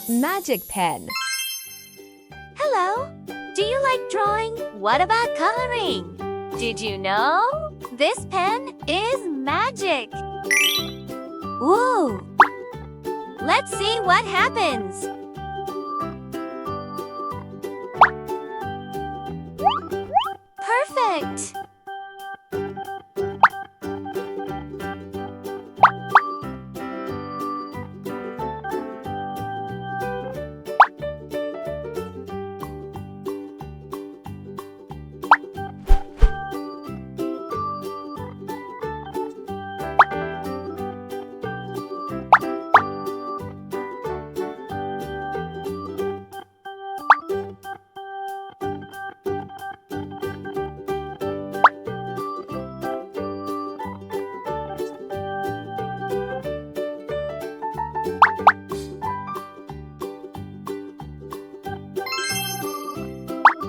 Magic pen. Hello. Do you like drawing? What about coloring? Did you know? This pen is magic. Woo! Let's see what happens. Perfect!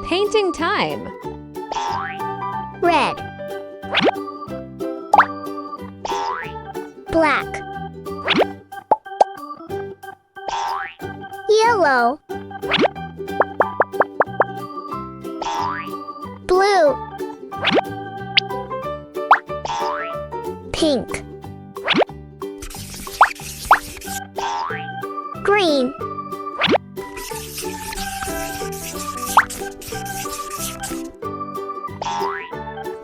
Painting time. Red, black, yellow, blue, pink, green,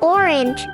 orange,